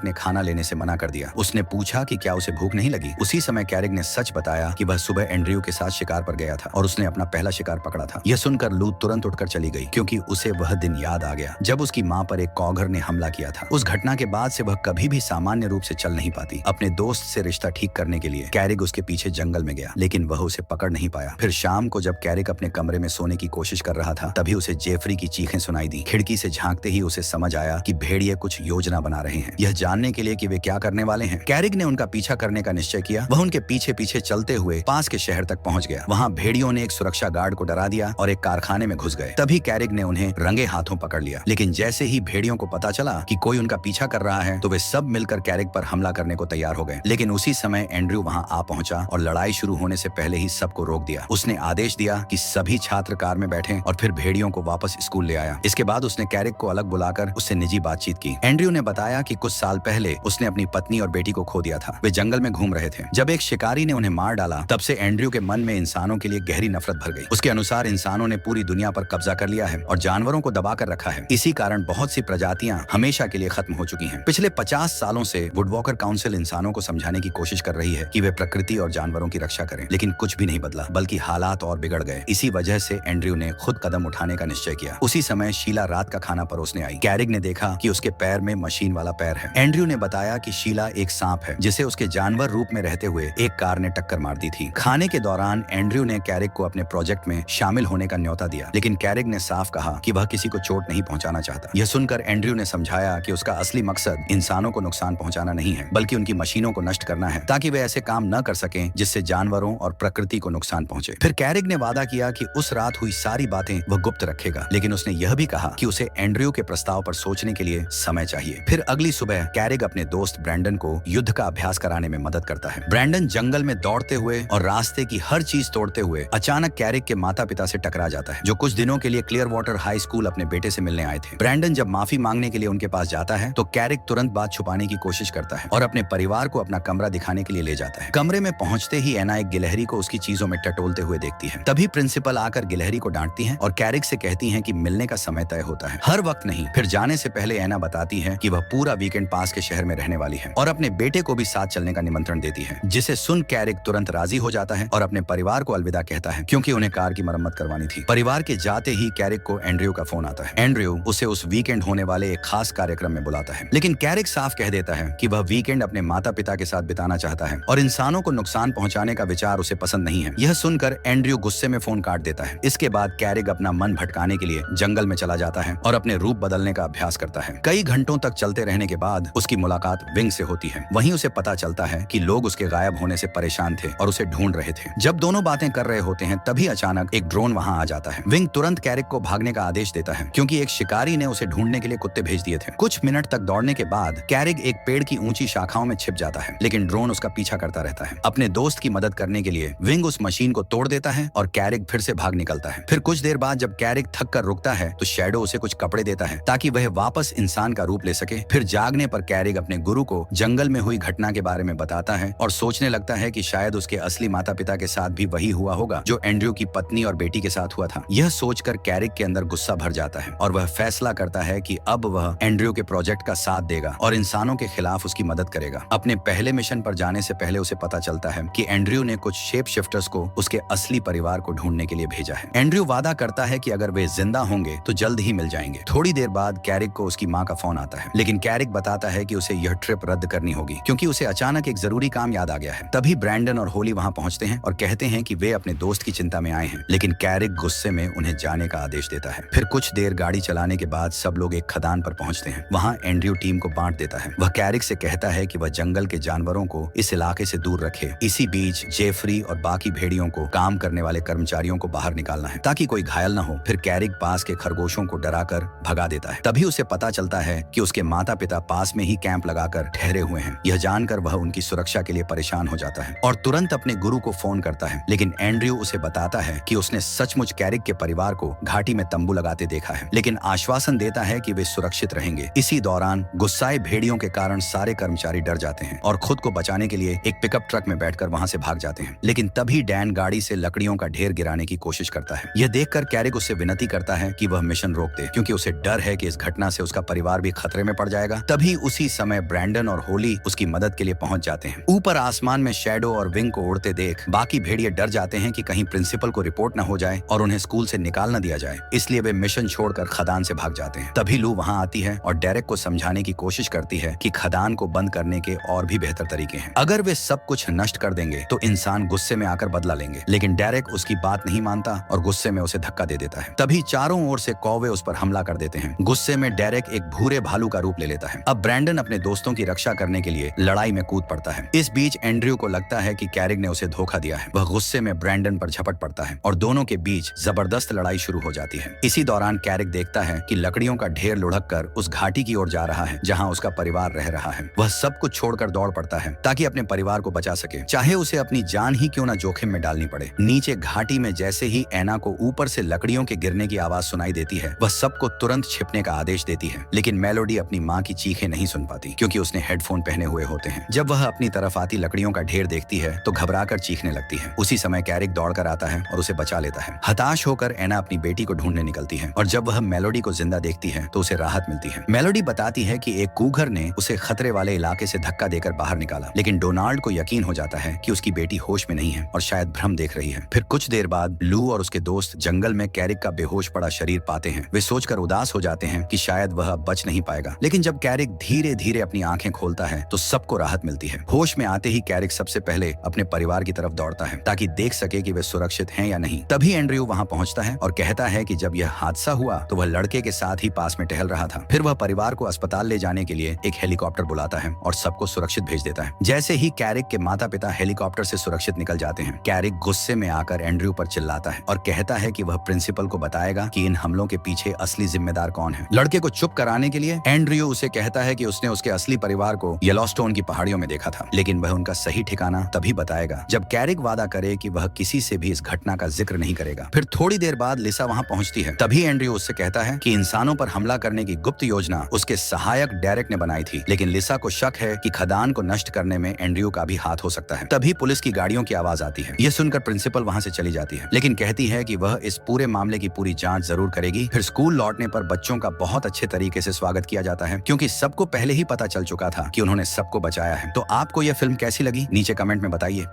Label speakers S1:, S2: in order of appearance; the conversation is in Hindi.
S1: ने खाना लेने से मना कर दिया। उसने पूछा कि क्या उसे भूख नहीं लगी। उसी समय कैरिक ने सच बताया कि वह सुबह एंड्रयू के साथ शिकार पर गया था और उसने अपना पहला शिकार पकड़ा था। यह सुनकर लू तुरंत उठकर चली गई क्योंकि उसे वह दिन याद आ गया जब उसकी माँ पर एक कॉगर ने हमला किया था। उस घटना के बाद से वह कभी भी सामान्य रूप से चल नहीं पाती। अपने दोस्त से रिश्ता ठीक करने के लिए कैरिक उसके पीछे जंगल में गया, लेकिन वह उसे पकड़ नहीं पाया। फिर शाम को जब कैरिक अपने कमरे में सोने की कोशिश कर रहा था, तभी उसे जेफरी की चीखें सुनाई दी। खिड़की से झांकते ही उसे समझ आया कि भेड़िए कुछ योजना बना रहे हैं, यह जानने के लिए कि वे क्या करने वाले हैं। कैरिक ने उनका पीछा करने का निश्चय किया। वह उनके पीछे पीछे चलते हुए पास के शहर तक पहुंच गया। वहां भेड़ियों ने एक सुरक्षा गार्ड को डरा दिया और एक कारखाने में घुस गए। तभी कैरिक ने उन्हें रंगे हाथों पकड़ लिया, लेकिन जैसे ही भेड़ियों को पता चला कि कोई उनका पीछा कर रहा है तो वे सब मिलकर कैरिक पर हमला करने को तैयार हो गए। लेकिन उसी समय एंड्रयू वहां आ पहुंचा और लड़ाई शुरू होने से पहले ही सबको रोक दिया। उसने आदेश दिया कि सभी छात्र कार में बैठें और फिर भेड़ियों को वापस स्कूल ले आया। इसके बाद उसने कैरिक को अलग बुलाकर उससे निजी बातचीत की। एंड्रयू ने बताया कि कुछ साल पहले उसने अपनी पत्नी और बेटी को खो दिया था। वे जंगल में घूम रहे थे। जब एक शिकारी ने उन्हें मार डाला, तब से एंड्रयू के मन में इंसानों के लिए गहरी नफरत भर गई। उसके अनुसार इंसानों ने पूरी दुनिया पर कब्जा कर लिया है और जानवरों को दबा कर रखा है। इसी कारण बहुत सी प्रजातियां हमेशा के लिए खत्म हो चुकी हैं। पिछले 50 सालों से वुडवॉकर काउंसिल इंसानों को समझाने की कोशिश कर रही है कि वे प्रकृति और जानवरों की रक्षा करें, लेकिन कुछ भी नहीं बदला, बल्कि हालात और बिगड़ गए। इसी वजह से एंड्रयू ने खुद कदम उठाने का निश्चय किया। उसी समय शीला रात का खाना परोसने आई। कैरिक ने देखा कि उसके पैर में मशीन वाला पैर है। एंड्रयू ने बताया कि शीला एक सांप है जिसे उसके जानवर रूप में रहते हुए एक कार ने टक्कर मार दी थी। खाने के दौरान एंड्रयू ने कैरिक को अपने प्रोजेक्ट में शामिल होने का न्योता दिया, लेकिन कैरिक ने साफ कहा कि वह किसी को चोट नहीं पहुंचाना चाहता। यह सुनकर एंड्रयू ने समझाया कि उसका असली मकसद इंसानों को नुकसान पहुंचाना नहीं है, बल्कि उनकी मशीनों को नष्ट करना है, ताकि वे ऐसे काम न कर सकें जिससे जानवरों और प्रकृति को नुकसान पहुंचे। फिर कैरिक ने वादा किया कि उस रात हुई सारी बातें वह गुप्त रखेगा, लेकिन उसने यह भी कहा कि उसे एंड्रयू के प्रस्ताव पर सोचने के लिए समय चाहिए। फिर अगली सुबह कैरिक अपने दोस्त ब्रैंडन को युद्ध का अभ्यास कराने में मदद करता है। ब्रैंडन जंगल में दौड़ते हुए और रास्ते की हर चीज तोड़ते हुए अचानक कैरिक के माता पिता से टकरा जाता है, जो कुछ दिनों के लिए क्लियर वाटर हाई स्कूल अपने बेटे से मिलने आए थे। ब्रैंडन जब माफी मांगने के लिए उनके पास जाता है तो कैरिक तुरंत बात छुपाने की कोशिश करता है और अपने परिवार को अपना कमरा दिखाने के लिए ले जाता है। कमरे में पहुंचते ही एना एक गिलहरी को उसकी चीजों में टटोलते हुए देखती है। तभी प्रिंसिपल आकर गिलहरी को डांटती है और कैरिक से कहती है कि मिलने का समय तय होता है, हर वक्त नहीं। फिर जाने से पहले एना बताती है कि वह पूरा वीकेंड पास के शहर में रहने वाली है और अपने बेटे को भी साथ चलने का निमंत्रण देती है, जिसे सुन कैरिक तुरंत राजी हो जाता है और अपने परिवार को अलविदा कहता है, क्योंकि उन्हें कार की मरम्मत करवानी थी। परिवार के जाते ही कैरिक को एंड्रयू का फोन आता है। एंड्रयू उसे उस वीकेंड होने वाले एक खास कार्यक्रम में बुलाता है, लेकिन कैरिक साफ कह देता है कि वह वीकेंड अपने माता पिता के साथ बिताना चाहता है और इंसानों को नुकसान पहुंचाने का विचार उसे पसंद नहीं है। यह सुनकर एंड्रयू गुस्से में फोन काट देता है। इसके बाद कैरिक अपना मन भटकाने के लिए जंगल में चला जाता है और अपने रूप बदलने का अभ्यास करता है। कई घंटों तक चलते रहने के बाद उसकी मुलाकात विंग से होती है। वहीं उसे पता चलता है कि लोग उसके गायब होने से परेशान थे और उसे ढूंढ रहे थे। जब दोनों बातें कर रहे होते हैं, तभी अचानक एक ड्रोन वहां आ जाता है। विंग तुरंत कैरिक को भागने का आदेश देता है, क्योंकि एक शिकारी ने उसे ढूंढने के लिए कुत्ते भेज दिए थे। कुछ मिनट तक दौड़ने के बाद कैरिक एक पेड़ की ऊंची शाखाओं में छिप जाता है, लेकिन ड्रोन उसका पीछा करता रहता है। अपने दोस्त की मदद करने के लिए विंग उस मशीन को तोड़ देता है और कैरिक फिर से भाग निकलता है। फिर कुछ देर बाद जब कैरिक थक कर रुकता है तो शैडो उसे कुछ कपड़े देता है ताकि वह वापस इंसान का रूप ले सके। फिर जागने पर कैरिक अपने गुरु को जंगल में हुई घटना के बारे में बताता है और सोचने लगता है कि शायद उसके असली माता पिता के साथ भी वही हुआ होगा जो एंड्रयू की पत्नी और बेटी के साथ हुआ था। यह सोचकर कैरिक के अंदर गुस्सा भर जाता है और वह फैसला करता है कि अब वह एंड्रयू के प्रोजेक्ट का साथ देगा और इंसानों के खिलाफ उसकी मदद करेगा। अपने पहले मिशन पर जाने से पहले उसे पता चलता है कि एंड्रयू ने कुछ शेप शिफ्टर्स को उसके असली परिवार को ढूंढने के लिए भेजा है। एंड्रयू वादा करता है कि अगर वे जिंदा होंगे तो जल्द ही मिल जाएंगे। थोड़ी देर बाद कैरिक को उसकी माँ का फोन आता है, लेकिन कैरिक बताता है कि उसे यह ट्रिप रद्द करनी होगी क्योंकि उसे अचानक एक जरूरी काम याद आ गया है। तभी ब्रैंडन और होली वहां पहुंचते हैं और कहते हैं कि वे अपने दोस्त की चिंता में आए हैं, लेकिन कैरिक गुस्से में उन्हें जाने का आदेश देता है। फिर कुछ देर गाड़ी चलाने के बाद सब लोग एक खदान पर पहुंचते हैं। वहां एंड्रयू टीम को बांट देता है। वह कैरिक से कहता है कि वह जंगल के जानवरों को इस इलाके से दूर रखे। इसी बीच जेफरी और बाकी भेड़ियों को काम करने वाले कर्मचारियों को बाहर निकालना है ताकि कोई घायल न हो। फिर कैरिक पास के खरगोशों को डराकर भगा देता है। तभी उसे पता चलता है कि उसके माता पिता पास में ही कैंप लगाकर ठहरे हुए हैं। यह जानकर वह उनकी सुरक्षा के लिए परेशान हो जाता है और तुरंत अपने गुरु को फोन करता है, लेकिन एंड्रयू उसे बताता है कि उसने सचमुच कैरिक के परिवार को घाटी में तंबू लगाते देखा है, लेकिन आश्वासन देता है कि वे सुरक्षित रहेंगे। इसी दौरान गुस्साए भेड़ियों के कारण सारे कर्मचारी डर जाते हैं और खुद को बचाने के लिए एक पिकअप ट्रक में बैठकर वहां से भाग जाते हैं। लेकिन तभी डैन गाड़ी से लकड़ियों का ढेर गिराने की कोशिश करता है। यह देखकर कैरिक उससे विनती करता है कि वह मिशन रोक दे, क्योंकि उसे डर है कि इस घटना से उसका परिवार भी खतरे में पड़ जाएगा। तभी उसी समय ब्रैंडन और होली उसकी मदद के लिए पहुंच जाते हैं। ऊपर आसमान में शैडो और विंग को उड़ते देख बाकी भेड़िए डर जाते हैं कि कहीं प्रिंसिपल को रिपोर्ट न हो जाए और उन्हें स्कूल से निकाल न दिया जाए, इसलिए वे मिशन छोड़कर खदान से भाग जाते हैं। तभी लू वहां आती है और डेरेक को समझाने की कोशिश करती है कि खदान को बंद करने के और भी बेहतर तरीके हैं। अगर वे सब कुछ नष्ट कर देंगे तो इंसान गुस्से में आकर बदला लेंगे, लेकिन डेरेक उसकी बात नहीं मानता और गुस्से में उसे धक्का दे देता है। तभी चारों ओर से कौवे उस पर हमला कर देते हैं। गुस्से में डेरेक एक भूरे भालू का रूप ले लेता है। अब ब्रैंडन अपने दोस्तों की रक्षा करने के लिए लड़ाई में कूद पड़ता है। इस बीच एंड्रयू को लगता है कि कैरिक ने उसे धोखा दिया है। वह गुस्से में ब्रैंडन पर झपट पड़ता है और दोनों के बीच जबरदस्त लड़ाई शुरू हो जाती है। इसी दौरान कैरिक देखता है कि लकड़ियों का ढेर लुढ़क कर उस घाटी की ओर जा रहा है जहां उसका परिवार रह रहा है। वह सब कुछ छोड़कर दौड़ पड़ता है ताकि अपने परिवार को बचा सके, चाहे उसे अपनी जान ही क्यों न जोखिम में डालनी पड़े। नीचे घाटी में जैसे ही एना को ऊपर से लकड़ियों के गिरने की आवाज सुनाई देती है, वह सबको तुरंत छिपने का आदेश देती है। लेकिन मेलोडी अपनी माँ की चीखें नहीं सुन पाती क्योंकि उसने हेडफोन पहने हुए होते हैं। जब वह अपनी तरफ आती लकड़ियों का ढेर देखती है तो घबराकर चीखने लगती है। उसी समय कैरिक दौड़कर आता है और उसे बचा लेता है। हताश होकर एना अपनी बेटी को ढूंढने निकलती है और जब वह मेलोडी को जिंदा देखती है तो उसे राहत मिलती है। मेलोडी बताती है कि एक कूघर ने उसे खतरे वाले इलाके से धक्का देकर बाहर निकाला, लेकिन डोनाल्ड को यकीन हो जाता है कि उसकी बेटी होश में नहीं है और शायद भ्रम देख रही है। फिर कुछ देर बाद लू और उसके दोस्त जंगल में कैरिक का बेहोश पड़ा शरीर पाते हैं। वे सोचकर उदास हो जाते हैं कि शायद वह अब बच नहीं पाएगा, लेकिन जब कैरिक धीरे धीरे अपनी आंखें खोलता है तो सबको राहत मिलती है। होश में आते ही कैरिक सबसे पहले अपने परिवार की तरफ दौड़ता है ताकि देख सके कि वे सुरक्षित हैं या नहीं। तभी एंड्रयू वहां पहुंचता है और कहता है कि जब यह हादसा हुआ तो वह लड़के के साथ ही पास में टहल रहा था। फिर वह परिवार को अस्पताल ले जाने के लिए एक हेलीकॉप्टर बुलाता है और सबको सुरक्षित भेज देता है। जैसे ही कैरिक के माता पिता हेलीकॉप्टर से सुरक्षित निकल जाते हैं, कैरिक गुस्से में आकर एंड्रयू पर चिल्लाता है और कहता है कि वह प्रिंसिपल को बताएगा कि इन हमलों के पीछे असली जिम्मेदार कौन है। लड़के को चुप कराने के लिए एंड्रयू उसे कहता है कि उसने उसके असली परिवार को येलोस्टोन की पहाड़ियों में देखा था, लेकिन वह उनका सही ठिकाना तभी बताएगा जब कैरिक वादा करे कि वह किसी से भी इस घटना का जिक्र नहीं करेगा। फिर थोड़ी देर बाद लिसा वहां पहुंचती है। तभी एंड्रयू उससे कहता है कि इंसानों पर हमला करने की गुप्त योजना उसके सहायक डेरेक ने बनाई थी, लेकिन लिसा को शक है कि खदान को नष्ट करने में एंड्रयू का भी हाथ हो सकता है। तभी पुलिस की गाड़ियों की आवाज आती है। यह सुनकर प्रिंसिपल वहां से चली जाती है, लेकिन कहती है कि वह इस पूरे मामले की पूरी जांच जरूर करेगी। फिर स्कूल लौटने पर बच्चों का बहुत अच्छे तरीके से स्वागत किया जाता है क्योंकि सबको पहले ही पता चल चुका था कि उन्होंने सबको बचाया है। तो आपको यह फिल्म कैसी लगी नीचे कमेंट में बताइए।